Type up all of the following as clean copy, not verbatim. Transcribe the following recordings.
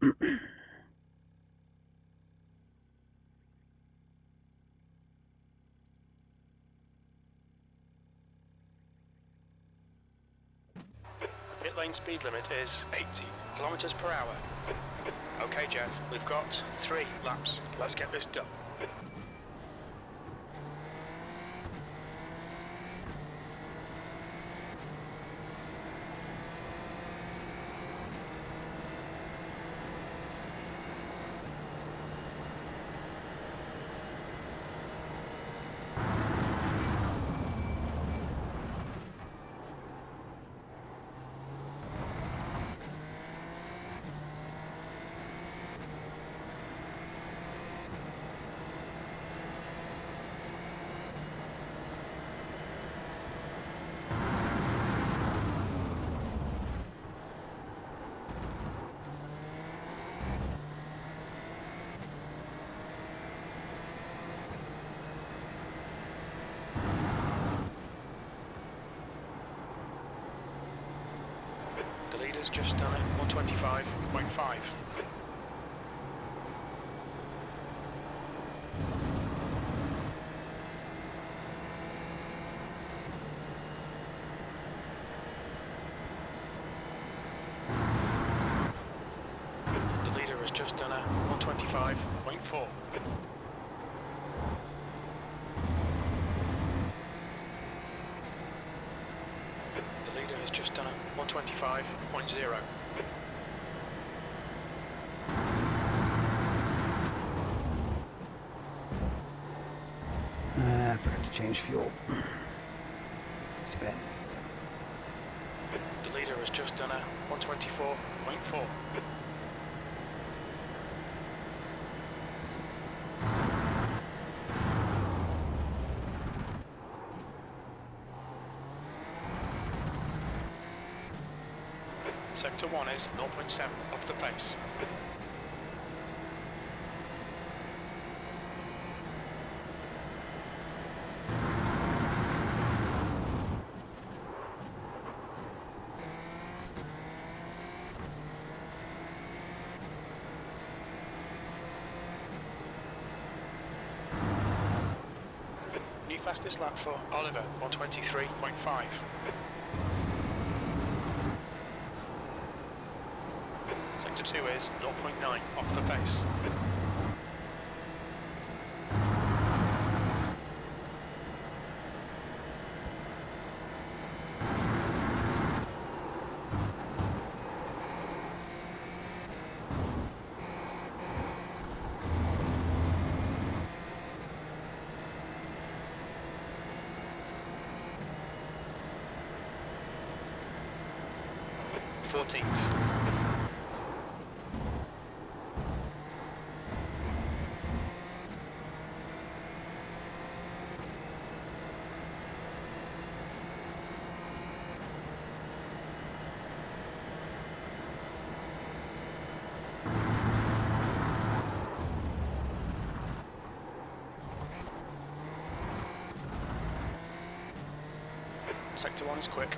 Pit lane speed limit is 80 kilometers per hour. Okay, Jeff, we've got 3 laps. Let's get this done. The leader's just done it, 125.5. The leader has just done a 125.4. The leader has just done a 125.0. I forgot to change fuel. It's too bad. The leader has just done a 124.4. Sector 1 is 0.7 off the pace. New fastest lap for Oliver, 123.5. Sector 2 is 0.9 off the pace. Fourteenth. Sector 1 is quick.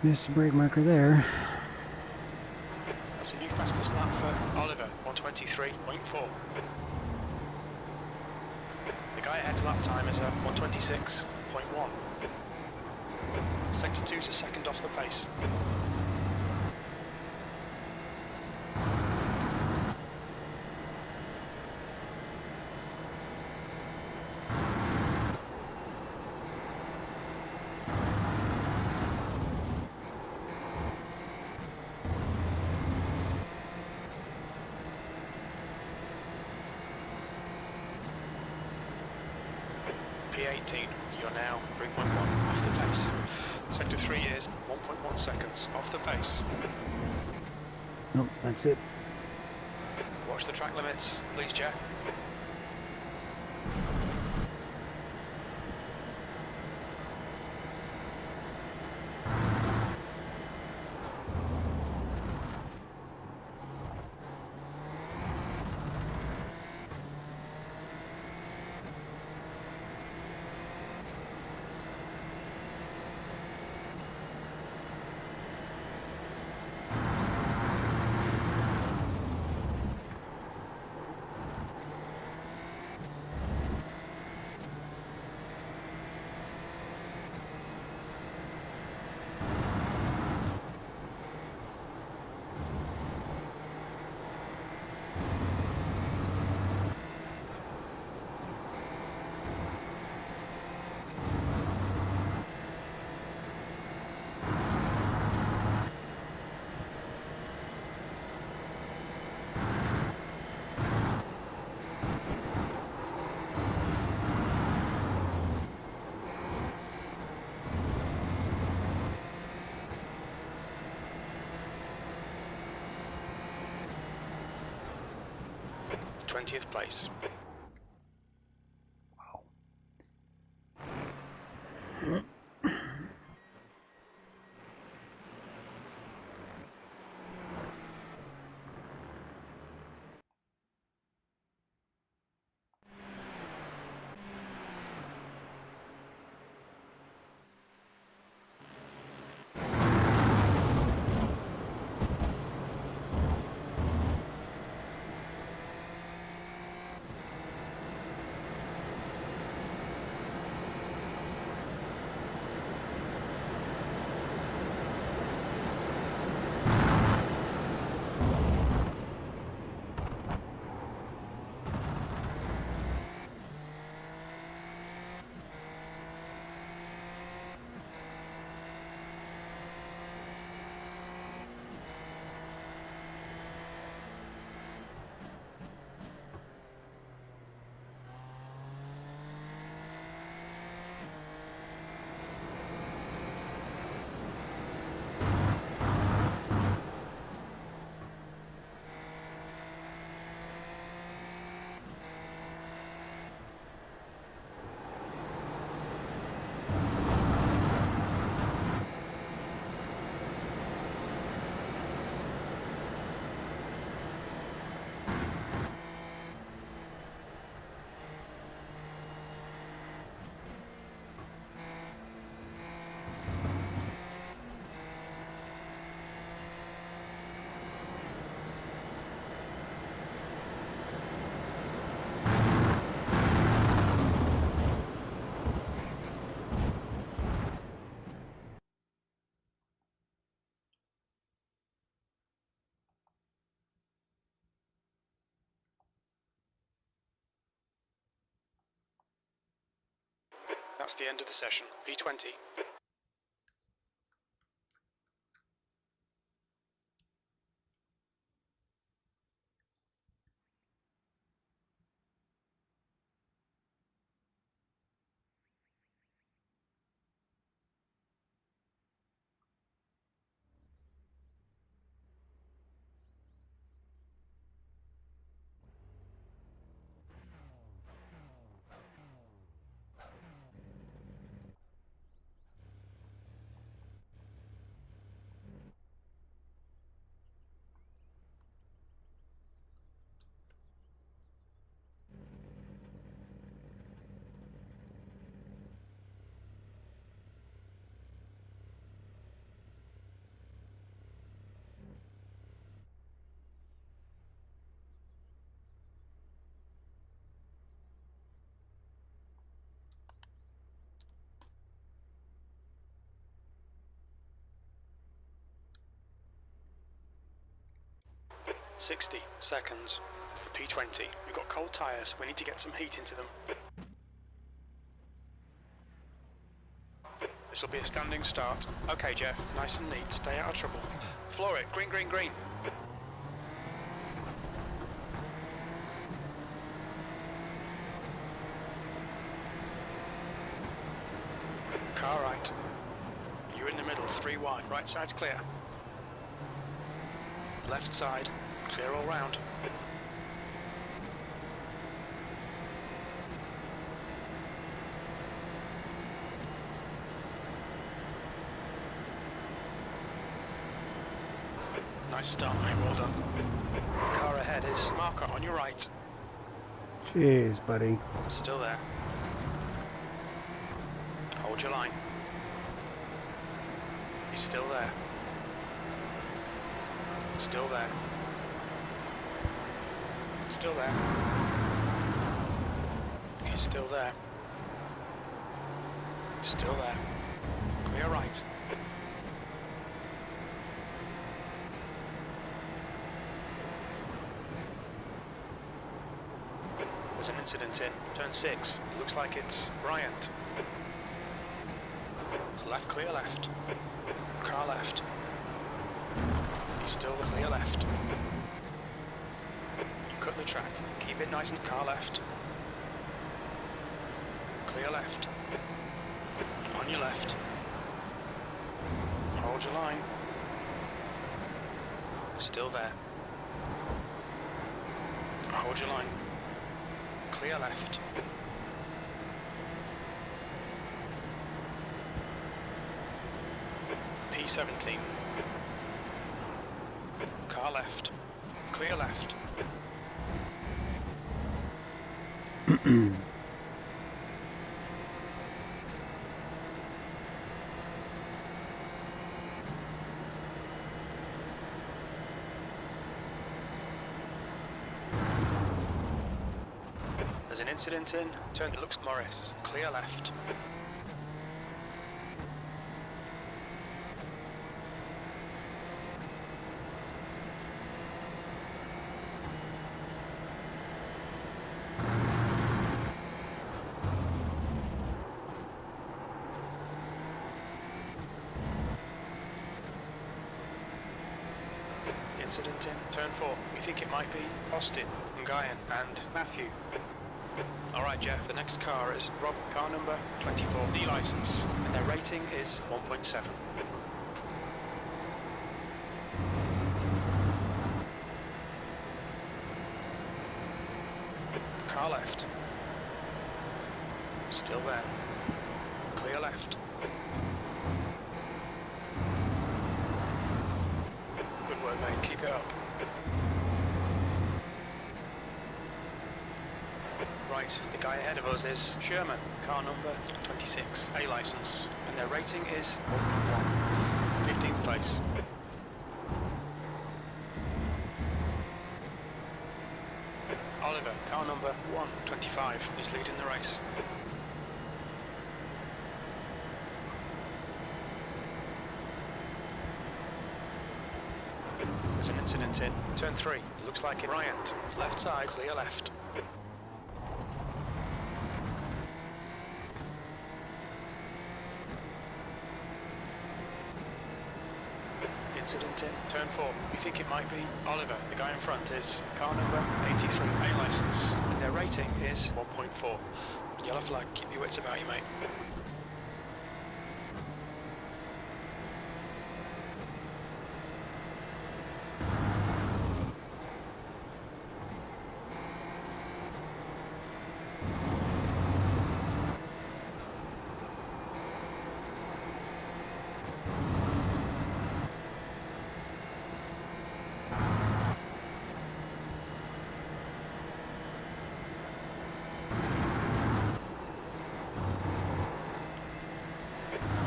Missed the brake marker there. That's a new fastest lap for Oliver, 123.4. The guy ahead's lap time is a 126.1. Sector 2's a second off the pace. P18, you're now 3.1 off the pace. Sector 3 is 1.1 seconds off the pace. Nope, that's it. Watch the track limits, please, Jeff. 20th place. Wow. That's the end of the session. P20. "60 seconds for P20. We've got cold tyres, we need to get some heat into them. This will be a standing start. Okay, Jeff, nice and neat, stay out of trouble. Floor it, green, green, green. Car right. You're in the middle, 3 wide. Right side's clear. Left side, clear all round. Nice start, mate, well done. Car ahead is marker on your right. Cheers, buddy. Still there. Hold your line. He's still there. Still there. Still there. He's still there. Still there. Clear right. There's an incident in turn 6. It looks like it's Bryant. Left, clear left. Car left. He's still clear left. You cut the track. Keep it nice and car left. Clear left. On your left. Hold your line. Still there. Hold your line. Clear left. P17. Car left. Clear left. There's an incident in. Turn, it looks Morris. Clear left. Incident in. Turn 4. We think it might be Austin, Nguyen and Matthew. Alright Jeff, the next car is Rob, car number 24, D license, and their rating is 1.7. Car left. Still there. Clear left. Good work mate, keep it up. Right, the guy ahead of us is Sherman, car number 26, A license, and their rating is 1.1, 15th place. Oliver, car number 125, is leading the race. There's an incident in. Turn 3, looks like it. Bryant, left side, clear left. Incident in. Turn 4. We think it might be Oliver. The guy in front is car number 83, A license, and their rating is 1.4. Yellow flag, keep your wits about you, mate.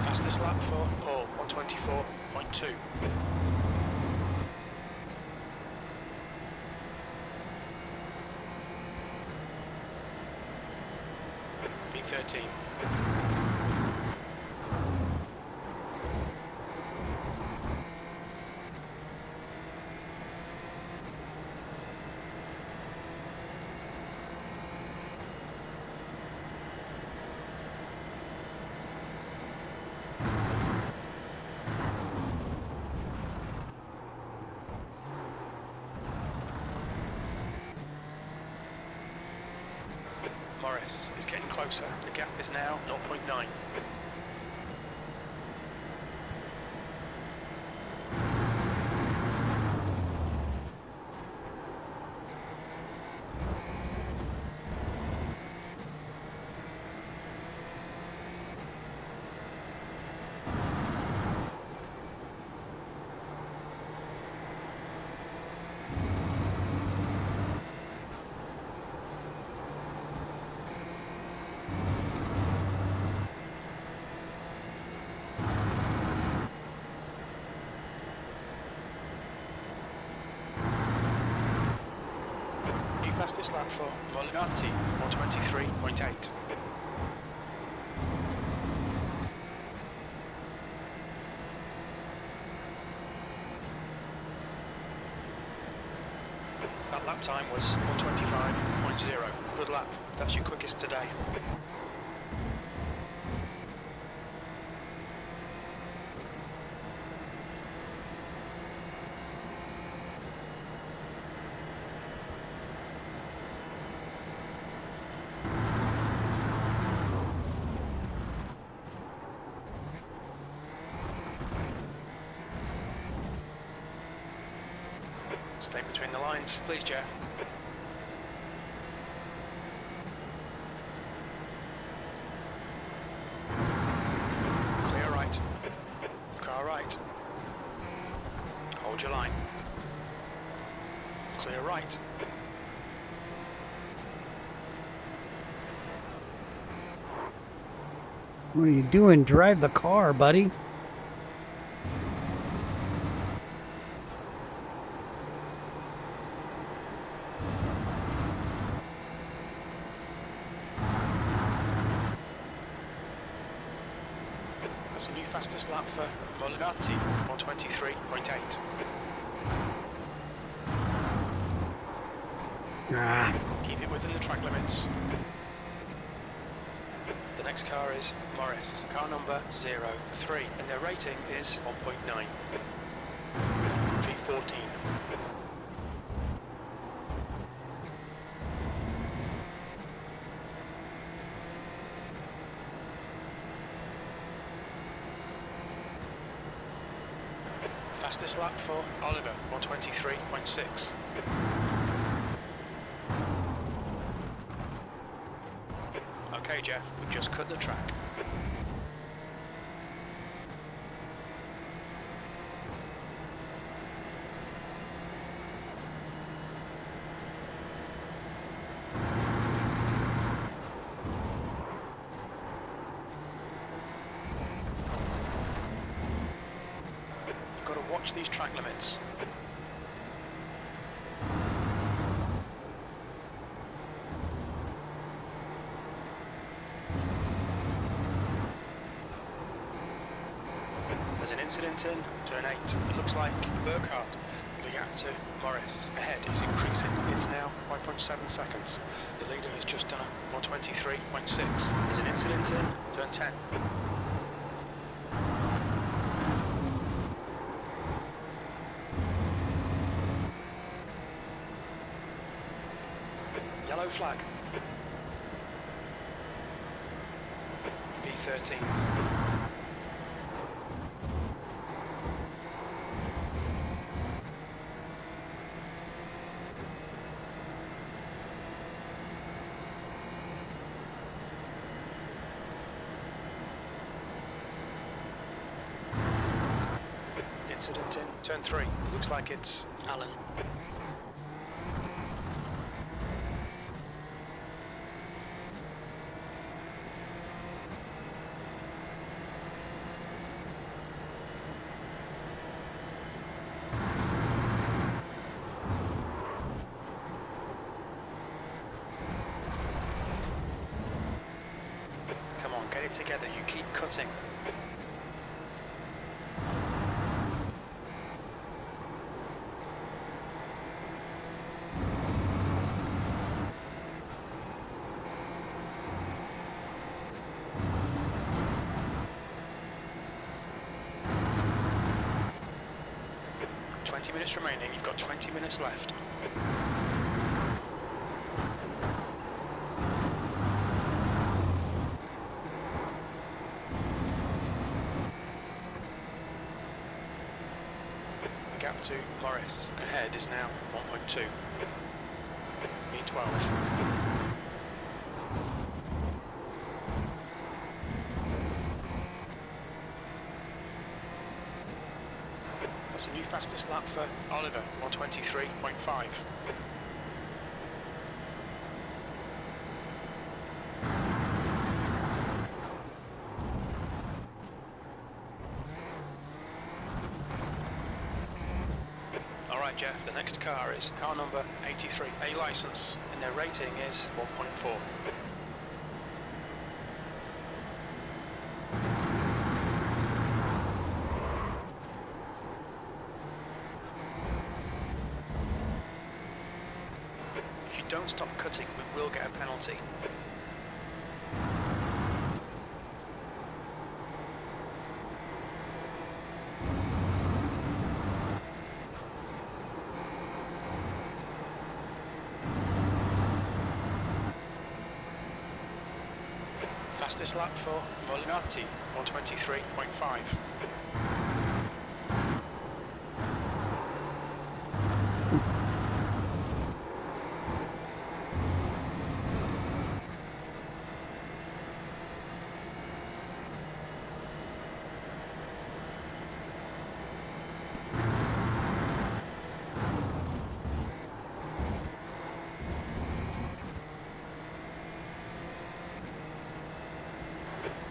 Fastest lap for Paul, 124.2. B13. Morris is getting closer. The gap is now 0.9. Fastest lap for Molinati, 123.8. That lap time was 125.0. Good lap. That's your quickest today. Stay between the lines, please, Jeff. Hold your line. Clear right. What are you doing? Drive the car, buddy. That's a new fastest lap for Molinati, 123.8. Ah. Keep it within the track limits. The next car is Morris, car number 03, and their rating is 1.9. V14. Fastest lap for Oliver, 123.6. Okay, Jeff, we've just cut the track. You've got to watch these track limits. There's an incident in turn 8. It looks like Burkhardt, the gap to Morris ahead is increasing. It's now 5.7 seconds. The leader has just done a 123.6. There's an incident in turn 10. Yellow flag. V13. Incident in turn 3. It looks like it's Alan. Come on, get it together. You keep cutting. Minutes remaining, you've got 20 minutes left. The gap to Morris ahead is now 1.2. V12. That's a new fastest lap for Oliver, 123.5. Alright Jeff, the next car is car number 83, A license, and their rating is 1.4. Don't stop cutting, we will get a penalty. Fastest lap for Molinati, 123.5.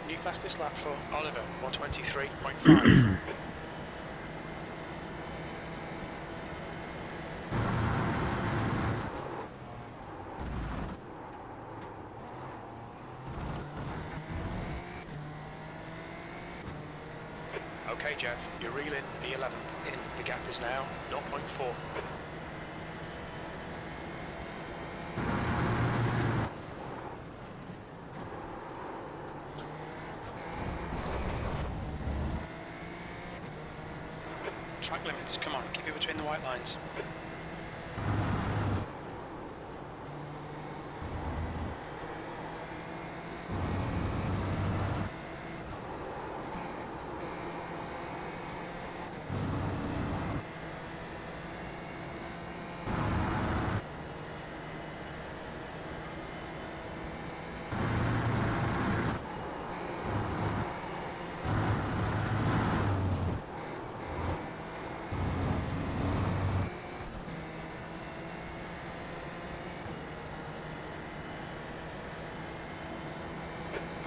New fastest lap for Oliver, 123.5. Okay, Jeff, you're reeling V11 in. The gap is now 0.4. Track limits, come on, keep it between the white lines.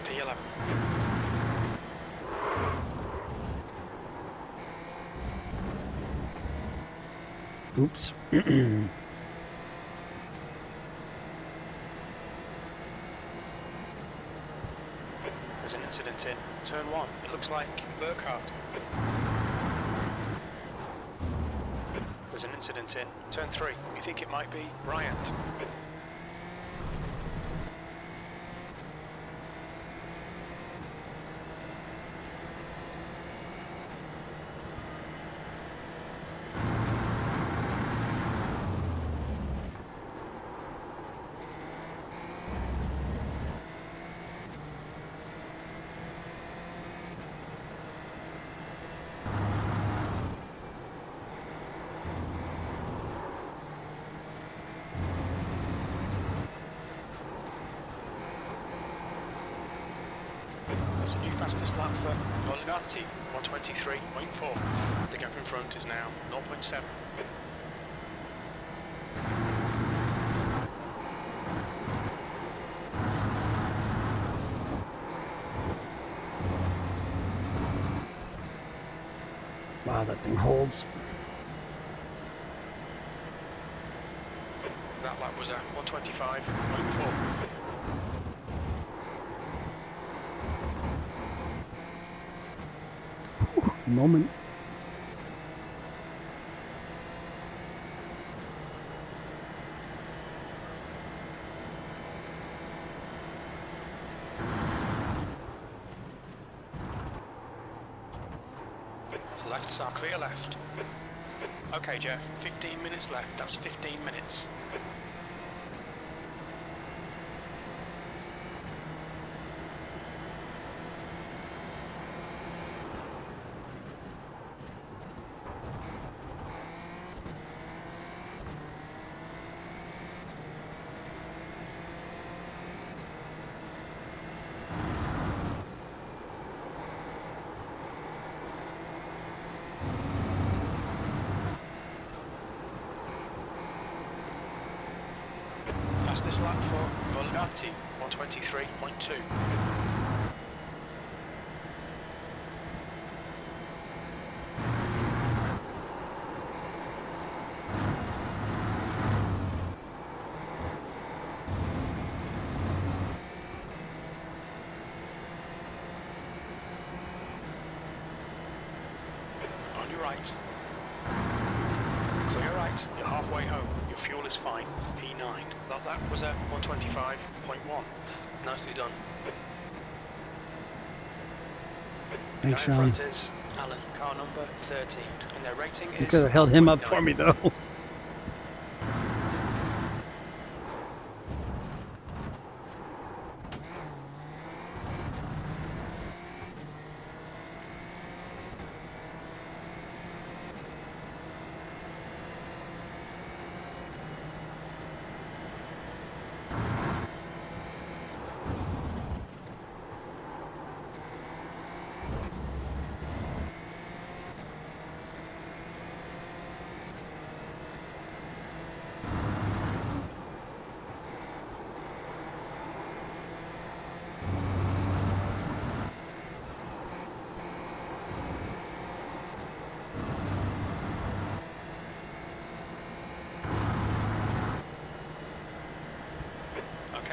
V11. Oops. There's an incident in turn 1. It looks like Burkhardt. There's an incident in turn 3. We think it might be Bryant. That's a new fastest lap for Olivetti, 123.4. The gap in front is now 0.7. Wow, that thing holds. That lap was at 125.4. Moment. Lefts are clear left. Okay, Jeff, 15 minutes left. That's 15 minutes. Fastest lap for Volgatti, 123.2. On your right. Clear right, you're halfway home. Your fuel is fine. P9. That lap was at 125.1. Nicely done. Thanks, Guy in Sean. front is Alan, car number 13, and their rating You is could have held him up 1.9. for me, though.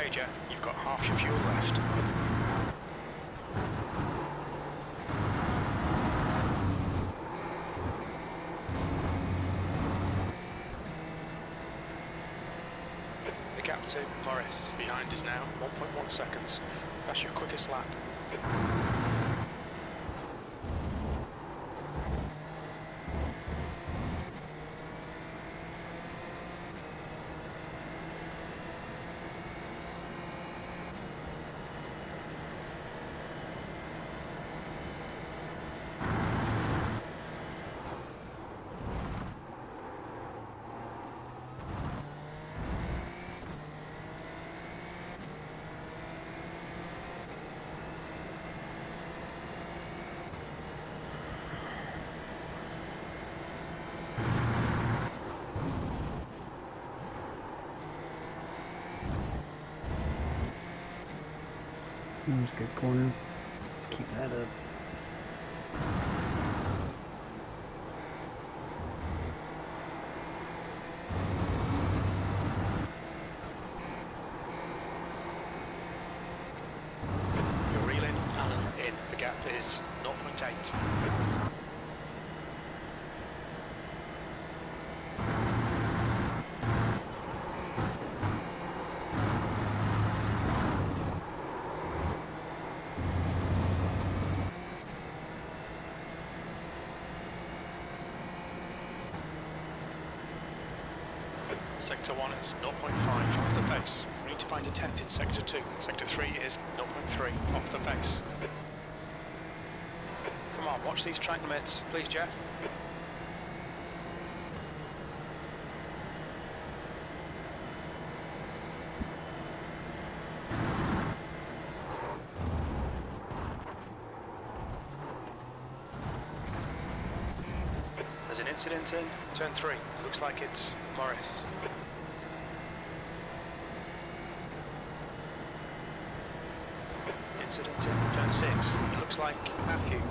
Okay, Jeff, you've got half your fuel left. The gap to Morris behind is now 1.1 seconds. That's your quickest lap. That was a good corner. Let's keep that up. You're reeling Allen in. The gap is 0.8. Sector 1 is 0.5 off the pace. We need to find a 10th in Sector 2. Sector 3 is 0.3 off the pace. Come on, watch these track limits, please, Jeff. There's an incident in turn 3. Looks like it's Morris. Incident in turn 6. It looks like Matthew.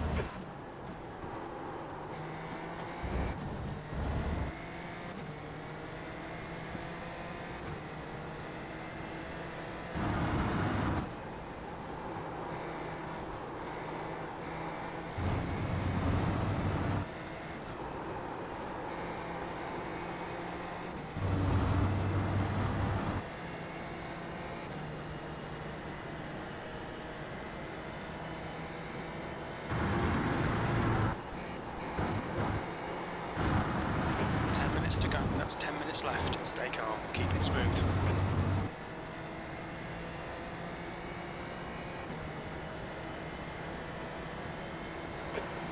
To go. That's 10 minutes left. Stay calm. Keep it smooth.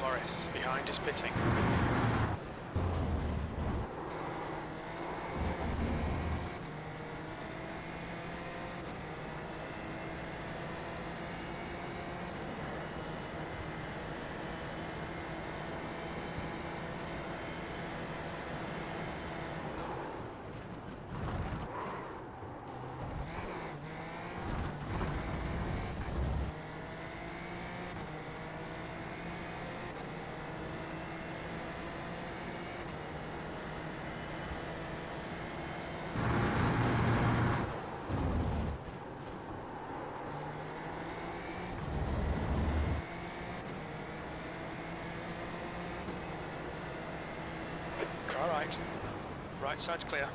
Morris, behind is pitting. Car right. Right side's clear.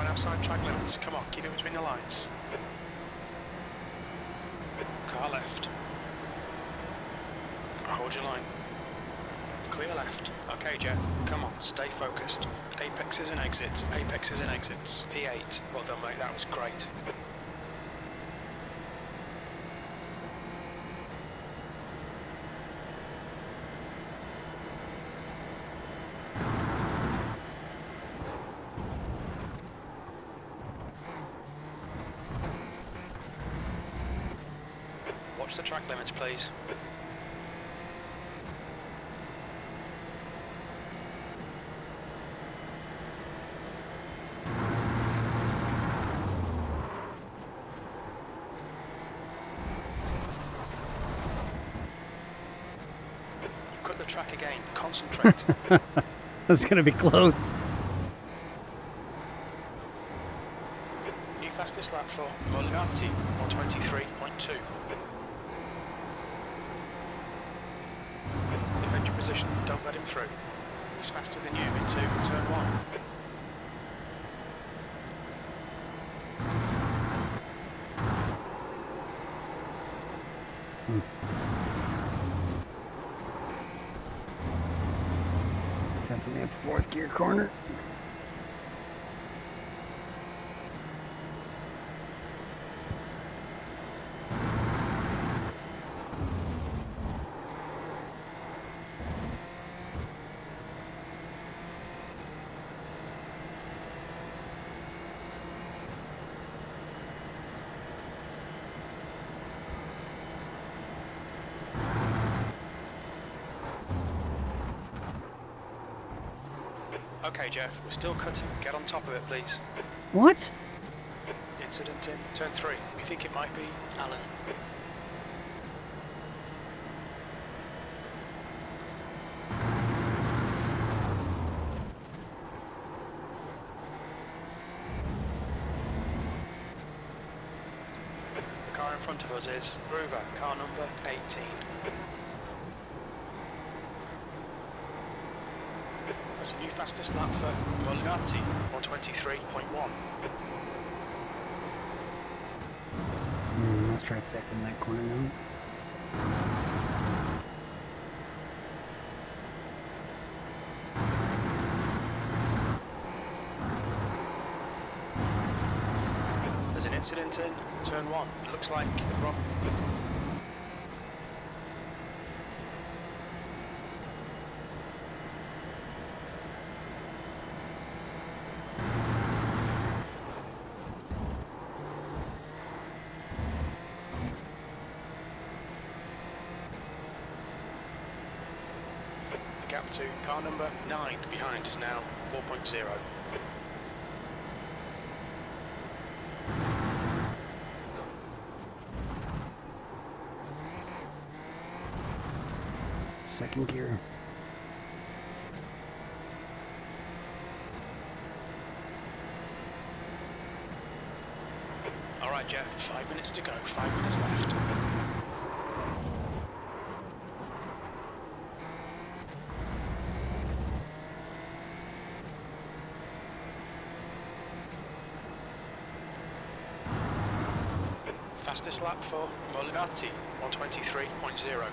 Outside track limits. Come on, keep it between the lines. Car left. Hold your line. Clear left. Okay, Jet. Come on, stay focused. Apexes and exits. Apexes and exits. P8. Well done, mate. That was great. Watch the track limits, please. at the track again. Concentrate. That's gonna be close. New fastest lap for Mulgati, 123.2. Defend your position, don't let him through. He's faster than you into turn 1. Definitely a fourth gear corner. Okay, Jeff, we're still cutting. Get on top of it, please. What? Incident in turn 3. We think it might be Alan. The car in front of us is Groover, car number 18. That's a new fastest lap for Mulgati, 123.1. Let's try fifth in that corner now. There's an incident in turn 1. It looks like Rob. The gap to car number 9 behind is now 4.0. Second gear. Alright, Jeff, 5 minutes to go, 5 minutes left. Fastest lap for Mulgati, 123.0.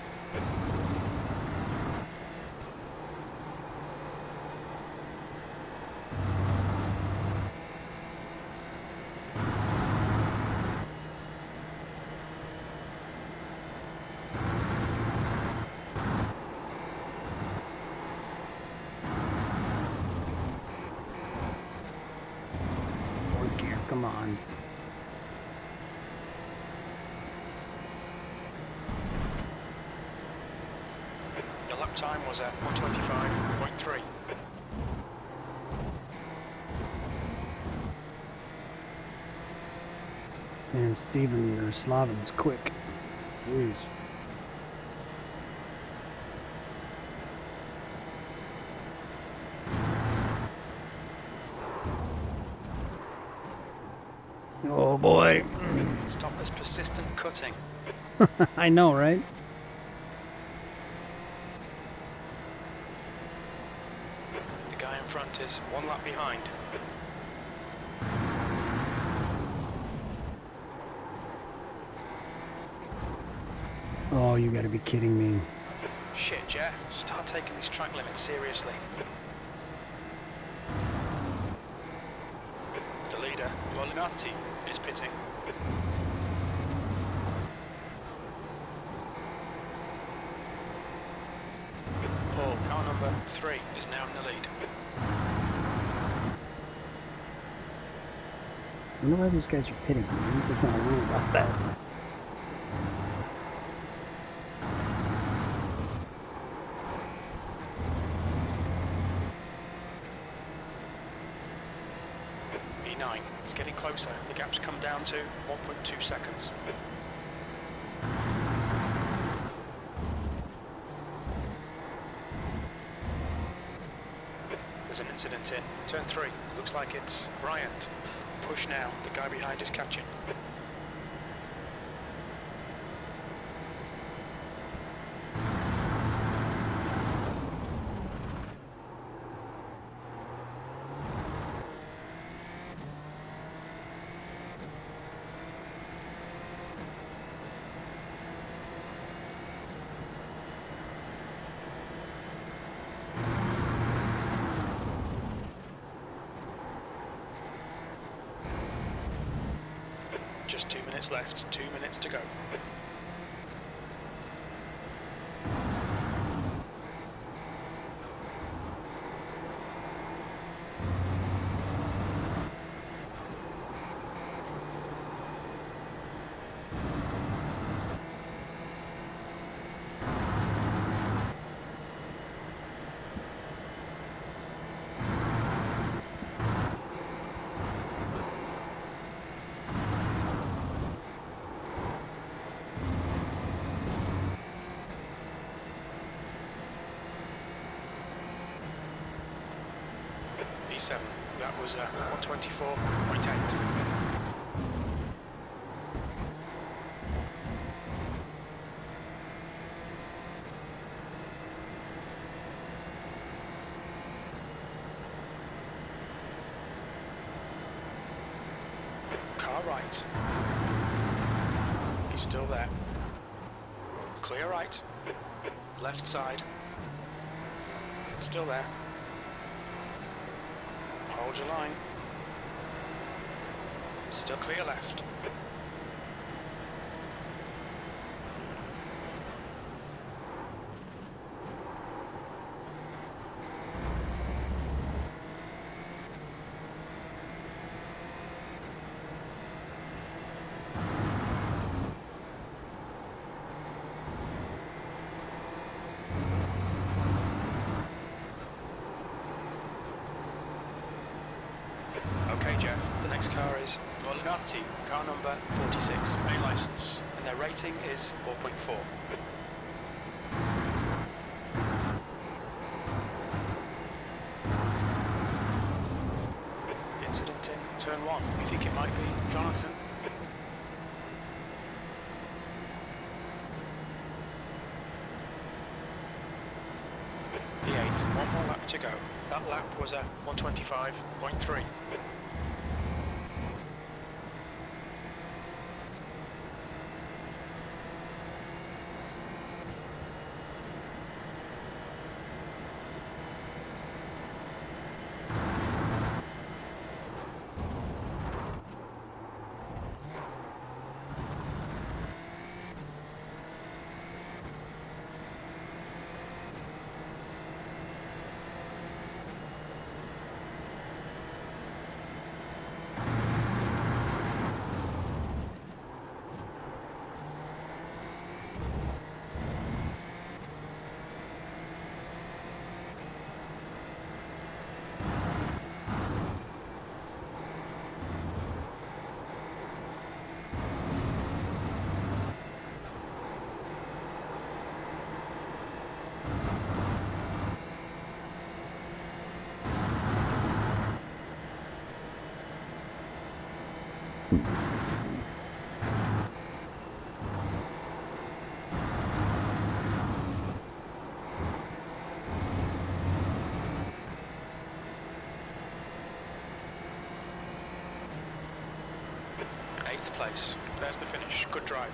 Fourth gear, come on. Your lap time was at 125.3. Man, Steven or Slavin's quick. Jeez. Oh boy. Stop this persistent cutting. I know, right? The guy in front is 1 lap behind. Oh, you gotta be kidding me. Shit, Jeff, start taking these track limits seriously. The leader, Mulgati, is pitting. Paul, car number 3, is now in the lead. I wonder why these guys are pitting. There's not a rule about that. E9, it's getting closer. The gap's come down to 1.2 seconds. There's an incident in turn 3. Looks like it's Bryant. Push now. The guy behind is catching. Just 2 minutes left, 2 minutes to go. E7, that was 124.8. Car right. He's still there. Clear right. Left side. Still there. Hold your line. Still clear left. Okay, Jeff, the next car is Molinati, car number 46, A license, and their rating is 4.4. Incident in turn 1. We think it might be Jonathan. E8, one more lap to go. That lap was a 125.3. Eighth place. There's the finish. Good drive.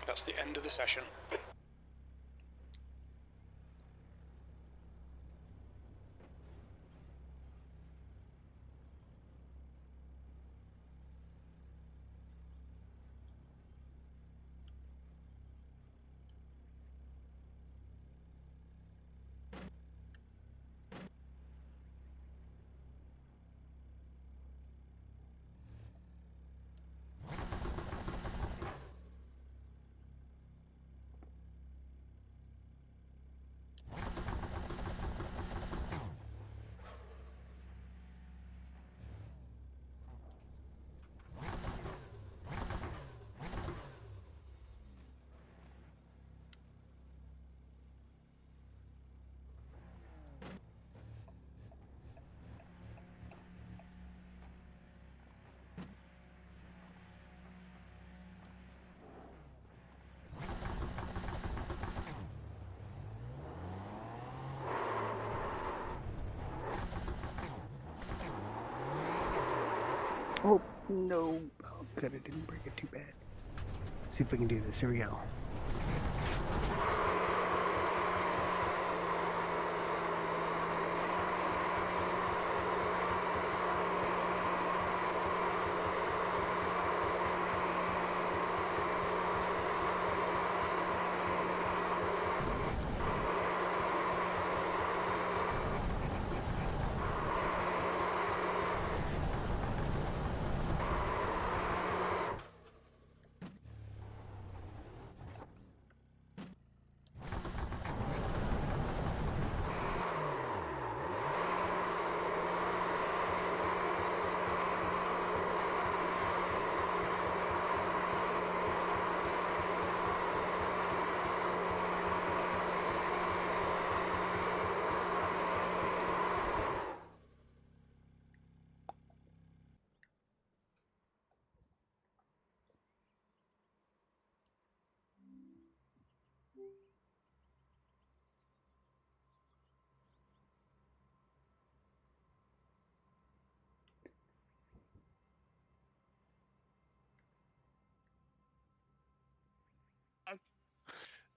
That's the end of the session. Oh, no. Oh, good. I didn't break it too bad. Let's see if we can do this. Here we go.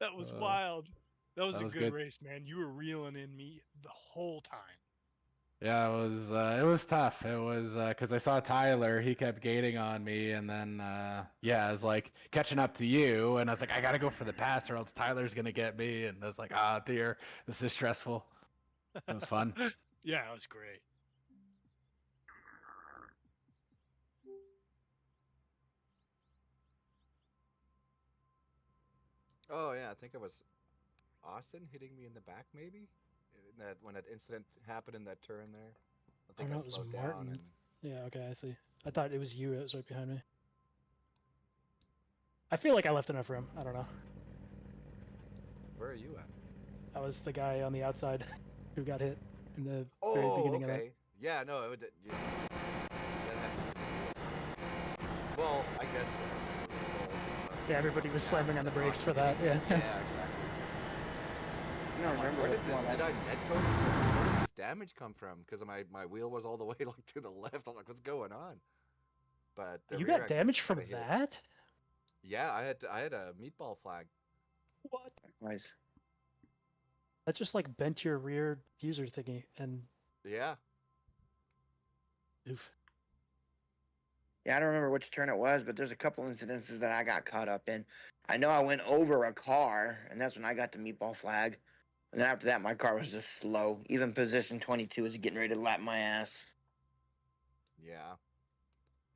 That was wild. That was That a was good good. race, man. You were reeling in me the whole time. Yeah, it was tough. It was because I saw Tyler, he kept gating on me, and then yeah, I was like catching up to you, and I was like, I gotta go for the pass, or else Tyler's gonna get me, and I was like, ah, dear, this is stressful. It was fun. Yeah, it was great. Oh yeah, I think it was Austin hitting me in the back, maybe. When that incident happened in that turn there, I think no, I it was slowed down Martin. and. Yeah, okay, I see. I thought it was you. It was right behind me. I feel like I left enough room. I don't know. Where are you at? I was the guy on the outside who got hit in the very Oh, beginning of that. okay. Yeah, no, it would. Yeah, that had well, I guess. Yeah, everybody was slamming on the brakes for that. Yeah. Yeah, exactly. I don't remember Where which did one. did I netcode this? Where does this damage come from? Because my wheel was all the way like to the left. I'm like, what's going on? But the You rear got end damage just from kinda hit. that? Yeah, I had a meatball flag. What? Nice. That just like bent your rear diffuser thingy and Yeah. oof. Yeah, I don't remember which turn it was, but there's a couple incidences that I got caught up in. I know I went over a car, and that's when I got the meatball flag. And then after that, my car was just slow. Even position 22 was getting ready to lap my ass. Yeah.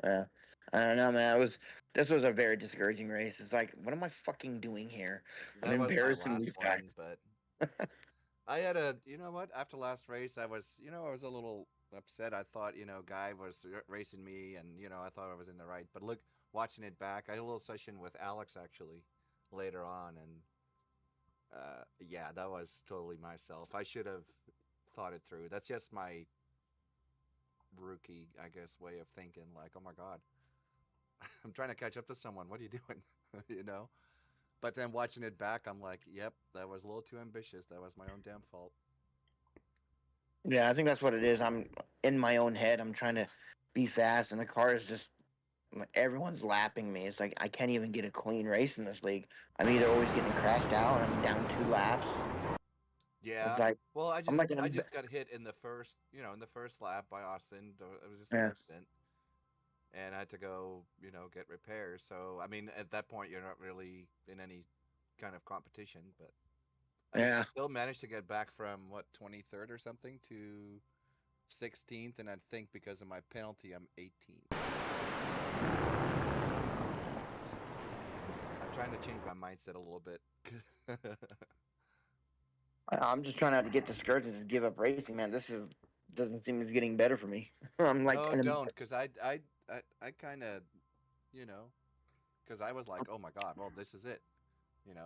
I don't know, man. This was a very discouraging race. It's like, what am I fucking doing here? I'm That was my embarrassingly last fast. one, but I had you know what? After last race, I was a little upset. I thought, Guy was racing me, and I thought I was in the right. But look, watching it back, I had a little session with Alex actually later on, and yeah, that was totally myself. I should have thought it through. That's just my rookie, I guess, way of thinking. Like, oh my God, I'm trying to catch up to someone. What are you doing? you know. But then watching it back, I'm like, yep, that was a little too ambitious. That was my own damn fault. Yeah, I think that's what it is. I'm in my own head. I'm trying to be fast, and the car is just everyone's lapping me. It's like I can't even get a clean race in this league. I'm either always getting crashed out or I'm down 2 laps. It's Yeah. like Well, I'm like I just got hit in the first, in the first lap by Austin. It was just an yes. accident, and I had to go, get repairs. So, I mean, at that point, you're not really in any kind of competition. But I Yeah. still managed to get back from what 23rd or something to 16th, and I think because of my penalty, I'm 18th. So I'm trying to change my mindset a little bit. I'm just trying not to get discouraged and just give up racing, man. This is doesn't seem it's getting better for me. I'm like, No, in don't, because I kind of, you know, because I was like, oh my God, well, this is it,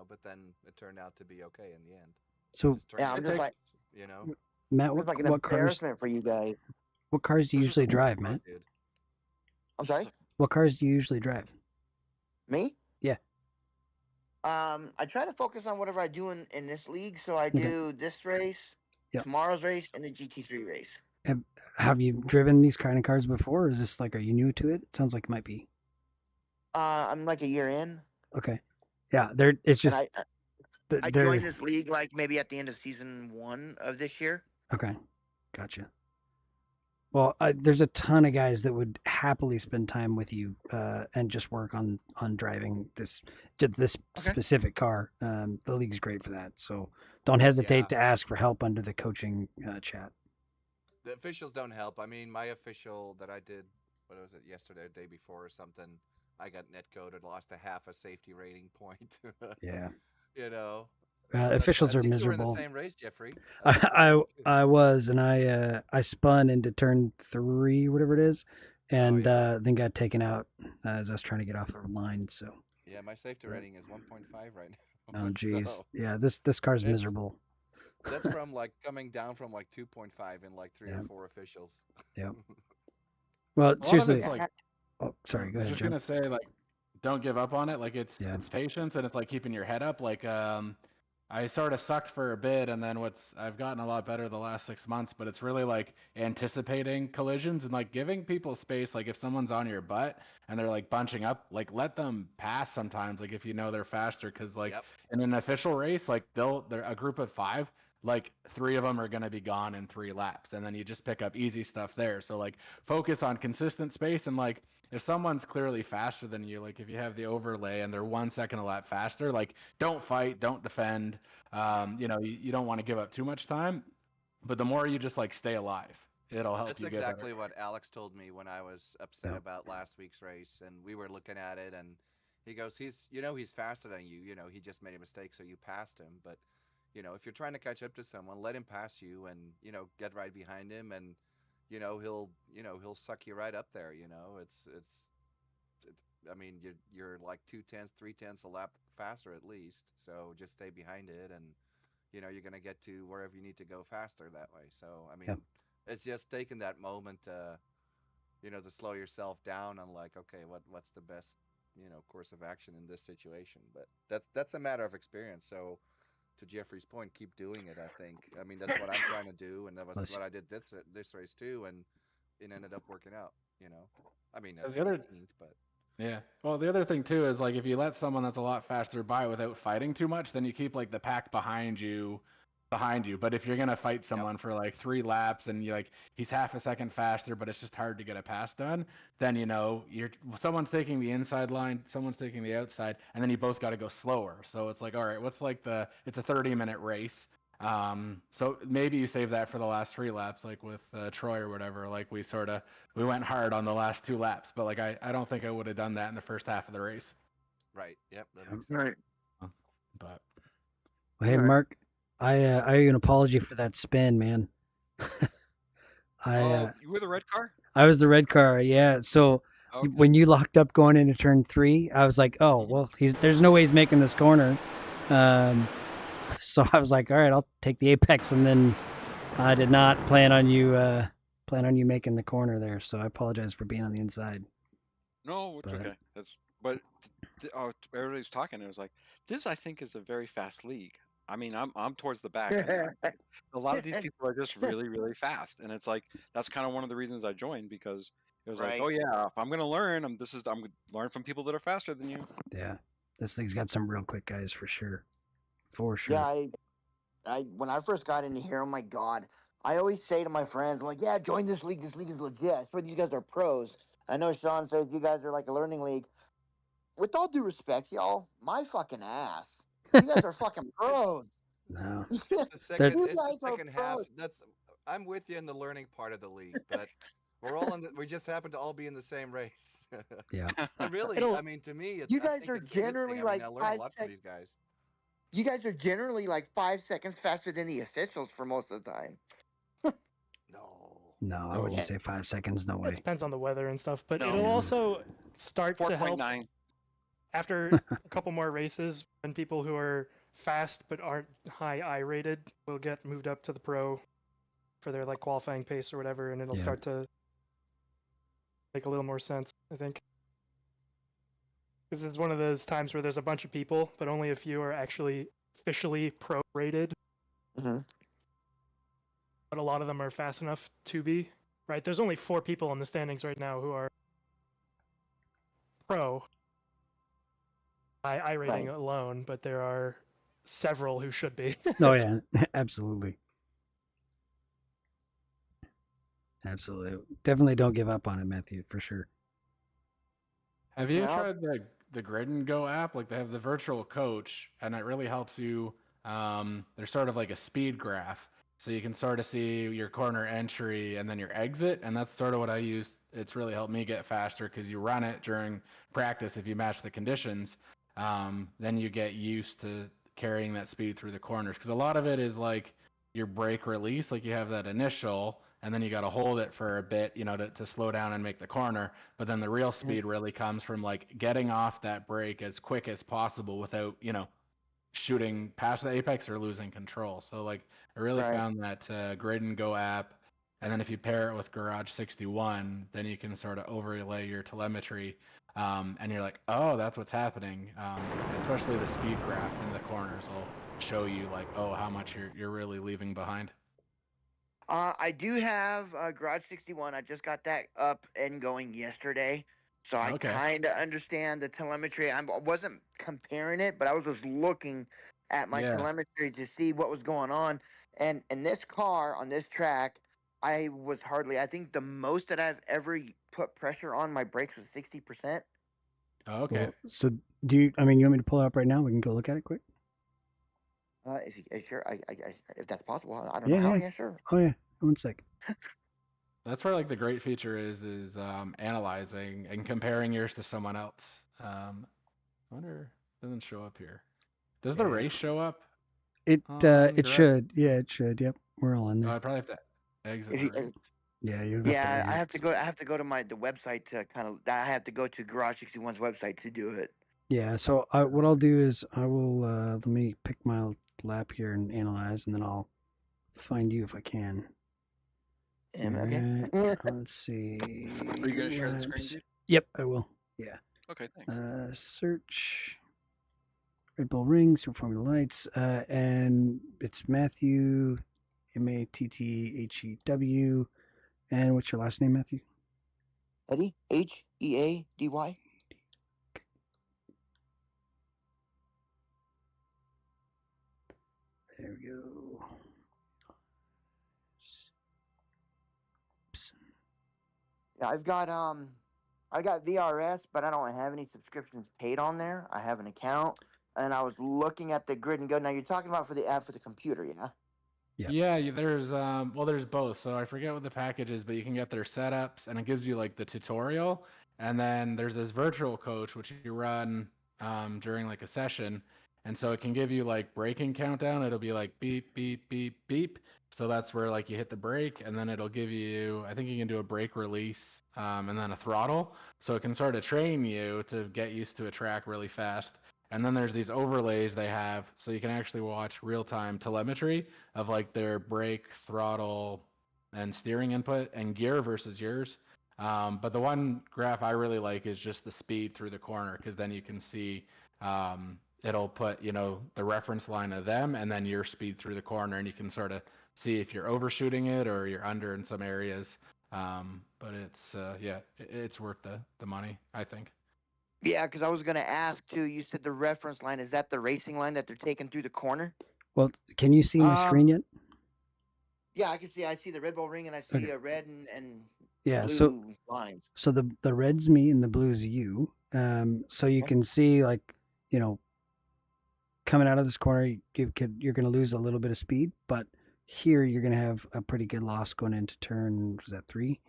but then it turned out to be okay in the end. So Just turn yeah, your I'm just wrench, like Matt, it's like an what cars embarrassment for you guys. do you usually drive, Oh, Matt? dude. I'm sorry, What cars do you usually drive? me? Yeah. I try to focus on whatever I do in this league. So I Okay. do this race, Yep. tomorrow's race, and the GT3 race. Have you driven these kind of cars before, or is this like, are you new to it? It sounds like it might be. I'm like a year in, Okay. Yeah, it's and just I joined this league like maybe at the end of season 1 of this year. okay. Gotcha. Well, there's a ton of guys that would happily spend time with you and just work on driving this Okay. specific car. The league's great for that, so don't hesitate to ask for help under the coaching chat. The officials don't help. I mean, my official that I did, what was it, yesterday, or day before or something, I got net coded, lost a half a safety rating point. Yeah. But Officials I are think you were in the miserable. same race, Jeffrey. I think you were I in it too. I was, and I spun into turn 3, whatever it is, and yeah. then got taken out as I was trying to get off the line. So, Yeah, my safety rating is 1.5 right now. oh geez, So yeah, this car's it's miserable. that's from like coming down from like 2.5 in like 3 or Yeah. 4 officials. Yeah. Well, A lot of seriously. it's like, Oh, sorry. Go I was ahead, just Joe. gonna say, like, don't give up on it. Like, it's Yeah. patience, and it's like keeping your head up. Like, I sort of sucked for a bit, and then I've gotten a lot better the last 6 months, but it's really like anticipating collisions and like giving people space. Like, if someone's on your butt and they're like bunching up, like let them pass sometimes. Like, if you know they're faster, because like Yep. in an official race, like they're a group of 5. Like 3 of them are going to be gone in 3 laps, and then you just pick up easy stuff there. So like focus on consistent space, and like if someone's clearly faster than you, like if you have the overlay and they're 1 second a lap faster, like don't fight, don't defend. You don't want to give up too much time, but the more you just like stay alive, it'll help That's you get better. exactly what Alex told me when I was upset Yeah. about last week's race, and we were looking at it, and he goes, he's faster than you. He just made a mistake, so you passed him. But if you're trying to catch up to someone, let him pass you, and get right behind him, and he'll suck you right up there. It's I mean, you're like 2/10, 3/10 a lap faster at least, so just stay behind it, and you're gonna get to wherever you need to go faster that way. So I mean, Yeah. it's just taking that moment to slow yourself down on like, okay, what's the best course of action in this situation. But that's a matter of experience. So to Jeffrey's point, keep doing it. I mean that's what I'm trying to do, and that was Bless what I did this race too, and it ended up working out. I mean Because it's the other 18th, but Yeah. Well, the other thing too is like if you let someone that's a lot faster by without fighting too much, then you keep like the pack behind you. But if you're gonna fight yep. someone for like 3 laps and you like he's half a second faster, but it's just hard to get a pass done, then someone's taking the inside line, someone's taking the outside, and then you both got to go slower. So it's like, all right, it's a 30-minute race. So maybe you save that for the last 3 laps, like with Troy or whatever. Like we went hard on the last 2 laps, but like I don't think I would have done that in the first half of the race. Right. Yep. That makes sense. Right. But Well, hey, All right. Mark, I owe you an apology for that spin, man. You were the red car? I was the red car, yeah. So Okay. when you locked up going into turn 3, I was like, oh well, there's no way he's making this corner. So I was like, all right, I'll take the apex, and then I did not plan on you making the corner there. So I apologize for being on the inside. No, it's But- okay. Everybody's talking. It was like, this I think is a very fast league. I mean, I'm towards the back. And a lot of these people are just really, really fast, and it's like that's kind of one of the reasons I joined, because It was Right. like, oh yeah, if I'm gonna learn, I'm gonna learn from people that are faster than you. Yeah, this thing's got some real quick guys for sure. For sure. Yeah, I when I first got into here, oh my god, I always say to my friends, I'm like, yeah, join this league. This league is legit. I swear these guys are pros. I know Sean says you guys are like a learning league. With all due respect, y'all, my fucking ass. You guys are fucking pros. No. It's the You second. guys It's the are second half. pros. I'm with you in the learning part of the league, but we're all in. We just happen to all be in the same race. Yeah. But really, It'll- I mean, to me, You I guys think are it's a good thing. generally I mean, like I learn a 5 lot from these guys. You guys are generally like 5 seconds faster than the officials for most of the time. No. No, I No, wouldn't it's- say 5 seconds. No It way. depends on the weather and stuff, but No. it'll also start to help 4.9. after a couple more races when people who are fast but aren't high I rated will get moved up to the pro for their like qualifying pace or whatever, and it'll Yeah. start to make a little more sense, I think. This is one of those times where there's a bunch of people, but only a few are actually officially pro rated. Mhm. But a lot of them are fast enough to be, right? There's only 4 people in the standings right now who are pro by I rating Right. alone, but there are several who should be. Oh yeah, absolutely. Absolutely. Definitely don't give up on it, Matthew, for sure. Have you Yeah. tried the Grid and Go app? Like they have the virtual coach, and it really helps you. There's sort of like a speed graph, so you can sort of see your corner entry and then your exit, and that's sort of what I use. It's really helped me get faster because you run it during practice. If you match the conditions, then you get used to carrying that speed through the corners. Because a lot of it is like your brake release, like you have that initial, and then you got to hold it for a bit, to slow down and make the corner. But then the real speed really comes from like getting off that brake as quick as possible without, shooting past the apex or losing control. So like I really Right. found that Grid and Go app, and then if you pair it with Garage 61, then you can sort of overlay your telemetry, and you're like, oh, that's what's happening. Especially the speed graph in the corners will show you like, oh, how much you're really leaving behind. I do have Garage 61. I just got that up and going yesterday. So I Okay. kind of understand the telemetry. I wasn't comparing it, but I was just looking at my Yeah. telemetry to see what was going on. And in this car on this track, I think the most that I've ever put pressure on my brakes was 60%. Okay. Well, so you want me to pull it up right now? We can go look at it quick. Sure, if that's possible, I don't Yeah, know how. yeah. Yeah, sure. Oh yeah. 1 sec. That's where like the great feature is analyzing and comparing yours to someone else. I wonder, it doesn't show up here. Does the Yeah. race show up? It Garage? should. Yeah, it should. Yep. We're all in Oh, there. I probably have to exit If the you, race. Yeah, you'll Yeah, I have to go. I have to go to the website to I have to go to Garage 61's website to do it. Yeah, so what I'll do is I will let me pick my lap here and analyze, and then I'll find you if I can. Okay. Let's see. Are you gonna share the screen, laps. dude? Yep, I will. Yeah. Okay, thanks. Search Red Bull Rings, Super Formula Lights, and it's Matthew, Matthew, and what's your last name, Matthew? Eddie, Heady. There we go. Oops. Yeah, I got VRS, but I don't have any subscriptions paid on there. I have an account, and I was looking at the Grid and Go. Now you're talking about for the app for the computer, yeah? Yeah. There's both. So I forget what the package is, but you can get their setups, and it gives you like the tutorial, and then there's this virtual coach which you run during like a session, and so it can give you like braking countdown. It'll be like beep beep beep beep. So that's where like you hit the brake, and then it'll give you, I think you can do a brake release, and then a throttle. So it can sort of train you to get used to a track really fast. And then there's these overlays they have, so you can actually watch real-time telemetry of like their brake, throttle, and steering input and gear versus yours. But the one graph I really like is just the speed through the corner, because then you can see it'll put the reference line of them and then your speed through the corner, and you can sort of see if you're overshooting it or you're under in some areas. But it's it's worth the money, I think. Yeah, because I was gonna ask too. You said the reference line, is that the racing line that they're taking through the corner? Well, can you see my screen yet? Yeah, I can see. I see the Red Bull ring, and I see Okay. a red and Yeah. blue lines. So the red's me and the blue's you. So you Okay. can see, like, you know, coming out of this corner, you're going to lose a little bit of speed, but here you're going to have a pretty good loss going into turn. Was that 3?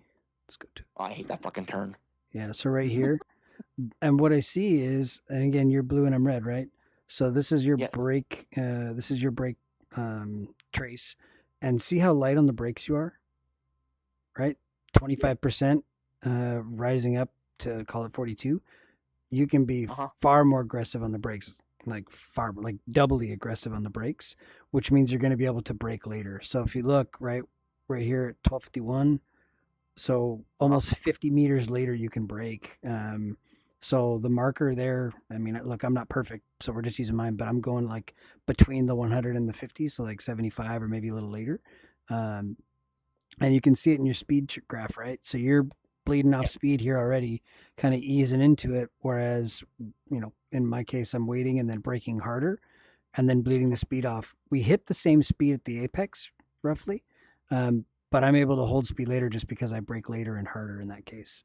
Let's go to. Oh, I hate that fucking turn. Yeah. So right here, and what I see is, and again, you're blue and I'm red, right? So this is your Yeah. brake. This is your brake trace, and see how light on the brakes you are, right? 25%, rising up to call it 42. You can be far more aggressive on the brakes, like doubly aggressive on the brakes, which means you're going to be able to brake later. So if you look right here at 1251, so almost 50 meters later you can brake. So the marker there, I mean, look, I'm not perfect, so we're just using mine, but I'm going like between the 100 and the 50, so like 75 or maybe a little later. And you can see it in your speed graph, right? So you're bleeding off speed here already, kind of easing into it. Whereas, in my case, I'm waiting and then braking harder and then bleeding the speed off. We hit the same speed at the apex, roughly, but I'm able to hold speed later just because I brake later and harder in that case.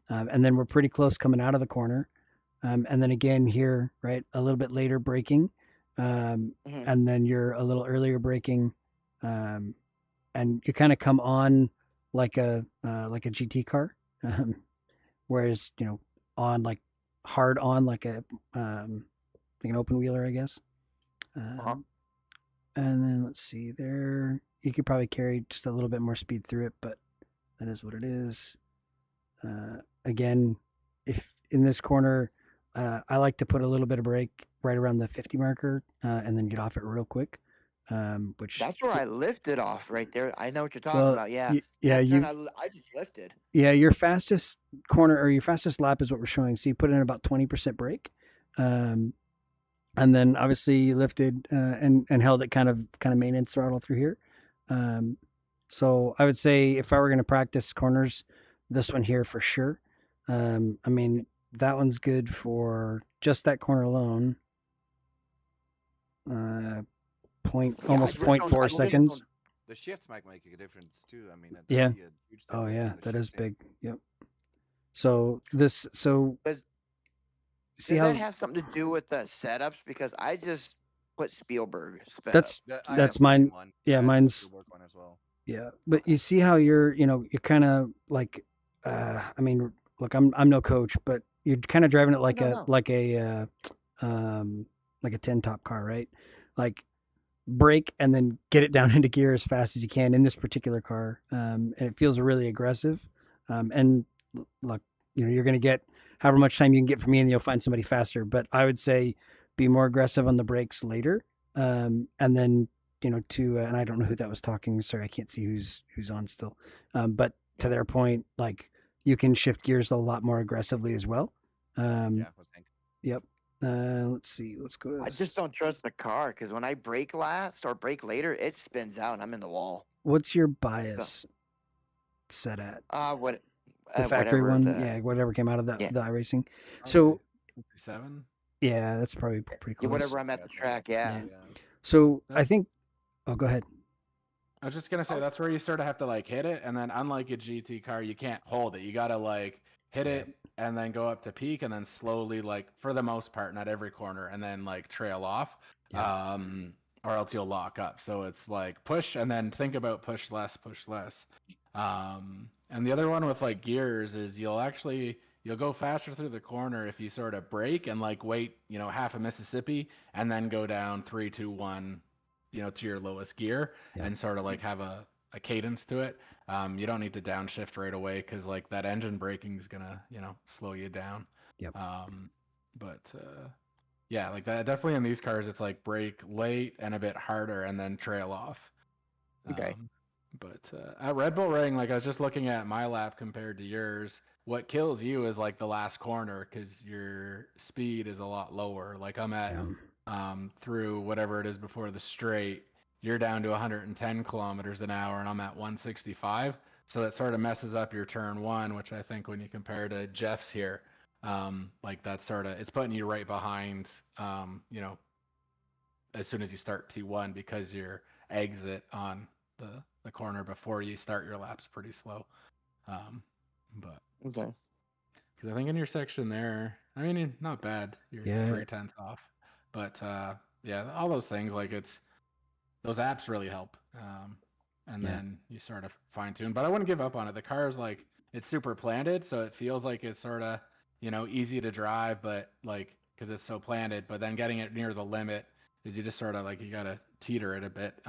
And then we're pretty close coming out of the corner. And then again here, right, a little bit later braking. And then you're a little earlier braking. And you kind of come on like a GT car, whereas on like hard on like an open wheeler, I guess. And then let's see there. You could probably carry just a little bit more speed through it, but that is what it is. Again, if in this corner, I like to put a little bit of brake right around the 50 marker, and then get off it real quick. Which that's where I lifted off right there. I know what you're talking well, about. Yeah, yeah, that turn I just lifted. Yeah, your fastest corner or your fastest lap is what we're showing. So you put in about 20% brake, and then obviously you lifted and held it kind of maintenance throttle through here. So I would say if I were going to practice corners, this one here for sure. I mean, that one's good for just that corner alone. Almost 0.4 seconds. The shifts might make a difference too. I mean, yeah. A huge oh yeah, that is shifting. big. Yep. So does how that have something to do with the setups? Because I just put Spielberg. That's mine. One. Yeah, mine's work one as well. Yeah, but you see how you're kind of like, I mean, look, I'm no coach, but you're kind of driving it like like a 10 top car, right? Like brake and then get it down into gear as fast as you can in this particular car, and it feels really aggressive. And look, you're going to get however much time you can get from me, and you'll find somebody faster. But I would say be more aggressive on the brakes later, and then and I don't know who that was talking. Sorry, I can't see who's on still. But to their point, like you can shift gears a lot more aggressively as well. Yep. Let's see. Let's go. I just don't trust the car because when I brake last or brake later, it spins out and I'm in the wall. What's your bias set at? What? The factory one, whatever came out of that the iRacing. So 57. Yeah, that's probably pretty close. Yeah, whatever I'm at the track. Yeah. So I think. Oh, go ahead. I was just gonna say that's where you sort of have to like hit it, and then unlike a GT car, you can't hold it. You gotta like hit it and then go up to peak, and then slowly, like for the most part, not every corner, and then like trail off, or else you'll lock up. So it's like push, and then think about push less. And the other one with like gears is you'll go faster through the corner if you sort of brake and like wait, half a Mississippi, and then go down 3, 2, 1. To your lowest gear and sort of like have a cadence to it. You don't need to downshift right away because like that engine braking is gonna, slow you down. Yep. But like that definitely in these cars, it's like brake late and a bit harder and then trail off. Okay. But at Red Bull Ring, like I was just looking at my lap compared to yours. What kills you is like the last corner because your speed is a lot lower. Like I'm at through whatever it is before the straight, you're down to 110 kilometers an hour, and I'm at 165. So that sort of messes up your turn one, which I think when you compare to Jeff's here, like that's sort of, it's putting you right behind, you know, as soon as you start T1 because your exit on the corner before you start your lap's pretty slow. But Okay. because I think in your section there, I mean, not bad. You're Yeah. 3/10 off, but yeah, all those things like those apps really help. And Yeah. then you sort of fine tune. But I wouldn't give up on it. The car is like it's super planted, so it feels like it's sort of easy to drive, but like because it's so planted. But then getting it near the limit is you just sort of like you gotta teeter it a bit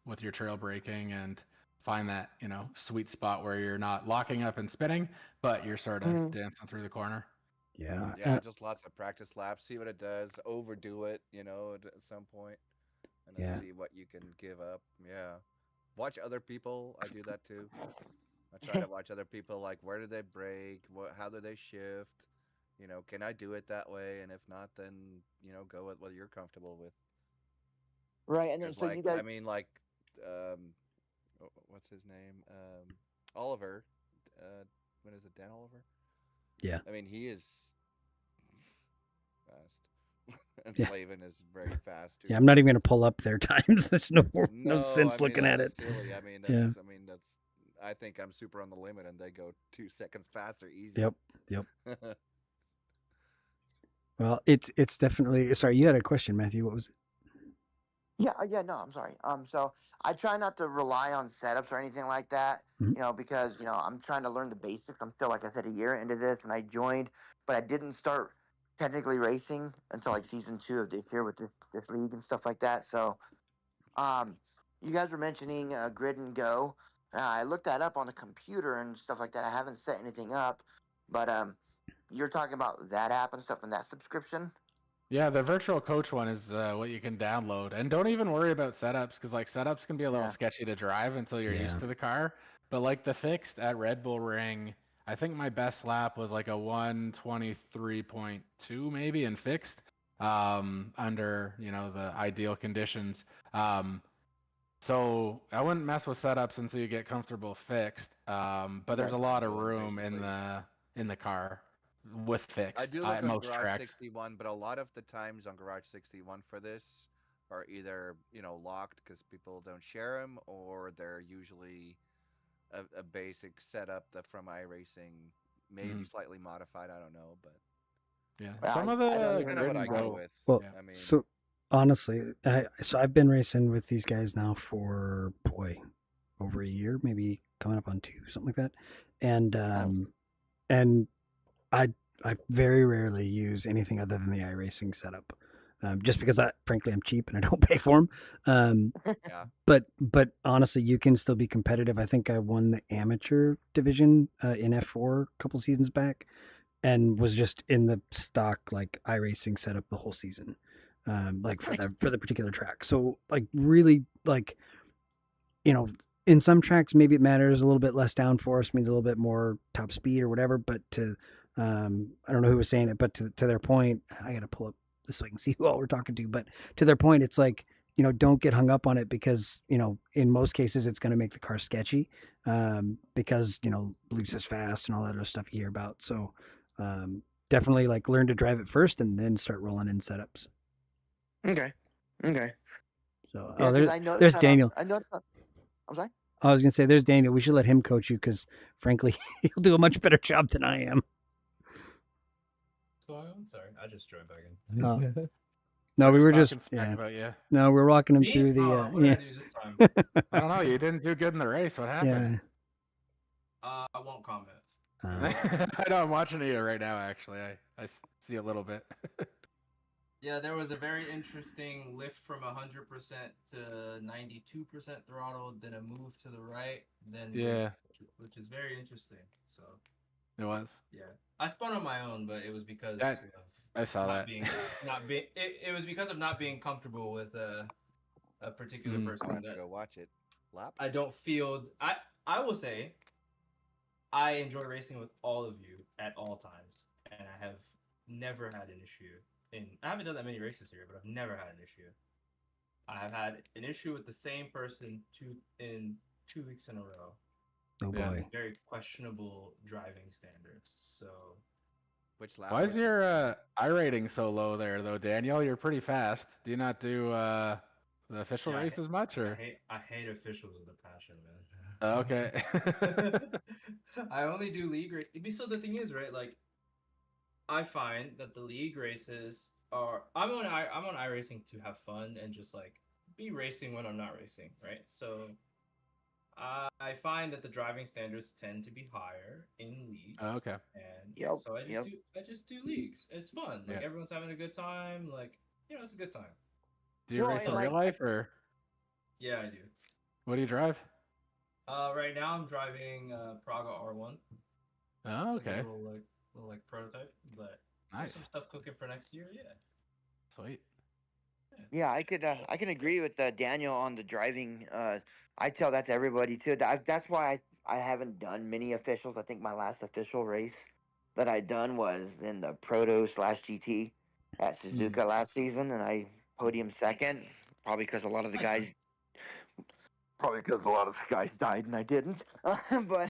with your trail braking and find that sweet spot where you're not locking up and spinning, but you're sort of Mhm. dancing through the corner. Yeah. Yeah, just lots of practice laps. See what it does. Overdo it, at some point, and then Yeah. see what you can give up. Yeah. Watch other people. I do that too. I try to watch other people. Like, where do they brake? How do they shift? Can I do it that way? And if not, then go with what you're comfortable with. Right, and then Because, so you like, guys. I mean, like, what's his name? Oliver. What is it? Dan Oliver. Yeah. I mean, he is fast. And Yeah. Slavin is very fast too. Yeah, I'm not even gonna pull up their times. There's no No, sense I mean looking that's at it. just silly. I mean Yeah. that's. I think I'm super on the limit, and they go 2 seconds faster, easy. Yep. Well, it's definitely. Sorry, you had a question, Matthew. What was it? Yeah, no, I'm sorry. So I try not to rely on setups or anything like that, Mhm. because I'm trying to learn the basics. I'm still, like I said, a year into this, and I joined, but I didn't start technically racing until like season 2 of this year with this league and stuff like that. So, um, you guys were mentioning Grid and Go. I looked that up on the computer and stuff like that. I haven't set anything up, but you're talking about that app and stuff and that subscription. Yeah, the virtual coach one is what you can download. And don't even worry about setups because like setups can be a little Yeah. sketchy to drive until you're Yeah. used to the car. But like the fixed at Red Bull Ring, I think my best lap was like a 123.2 maybe in fixed under, the ideal conditions. So I wouldn't mess with setups until you get comfortable fixed. But there's Okay. a lot of Do 'em, room in basically. the car with I fixed do look at on most Garage tracks. 61, but a lot of the times on Garage 61 for this are either locked because people don't share them, or they're usually a basic setup that from iRacing, maybe Mhm. slightly modified. I don't know, but Yeah, Well, some of I don't that's the even kind of know what grid I and go mine. go. with. Well, Yeah. I mean, so honestly, so I've been racing with these guys now for over a year, maybe coming up on 2, something like that, and Nice. and I I very rarely use anything other than the iRacing setup, just because frankly I'm cheap and I don't pay for them. yeah. But honestly, you can still be competitive. I think I won the amateur division in F4 a couple seasons back, and was just in the stock like iRacing setup the whole season, like for the particular track. So like really like in some tracks maybe it matters a little bit less downforce means a little bit more top speed or whatever. But to I don't know who was saying it, but to their point, I got to pull up this so I can see who all we're talking to. But to their point, it's like don't get hung up on it because in most cases it's going to make the car sketchy because loose is fast and all that other stuff you hear about. So definitely like learn to drive it first and then start rolling in setups. Okay. Okay. So Yeah, because I noticed there's that Daniel. I noticed that. I'm sorry. I was gonna say there's Daniel. We should let him coach you because frankly he'll do a much better job than I am. So I'm sorry, I just joined back in. No, we were just talking smack about you. No, we're walking him Me? through the Oh, what did I do this time? I don't know. You didn't do good in the race. What happened? I won't comment. I know I'm watching you right now. Actually, I see a little bit. Yeah, there was a very interesting lift from 100% to 92% throttle, then a move to the right, then Yeah, which is very interesting. So it was. yeah, I spun on my own, but it was because That- of I saw not that. being it was because of not being comfortable with a particular Mhm. person I'll have to that go watch it. Lap. I don't feel I will say I enjoy racing with all of you at all times, and I have never had an issue. I haven't done that many races here, but I've never had an issue. I have had an issue with the same person 2 weeks in a row. Oh Yeah. boy. very questionable driving standards. So Which lap? Why is was it? your iRating so low there, though, Daniel? You're pretty fast. Do you not do the official Yeah, races much, or? I hate officials with a passion, Oh, okay. man. I only do league race. So the thing is, right? Like, I find that the league races are. I'm on iRacing to have fun and just like be racing when I'm not racing, right? So I find that the driving standards tend to be higher in leagues. Oh, okay. And Yep, so yep. I just do leagues. It's fun. Like Yeah. everyone's having a good time. Like, it's a good time. Do you Well, race and in real like- life, or Yeah, I do. what do you drive? Right now I'm driving Praga R1. Oh, It's like okay. a little like prototype, but there's Nice. some stuff cooking for next year. Yeah. Sweet. Yeah, I can agree with Daniel on the driving. I tell that to everybody too. That's why I haven't done many officials. I think my last official race that I done was in the Proto / GT at Suzuka last season, and I podium second. Probably because a lot of the Nice, man. guys, probably because a lot of the guys died and I didn't. But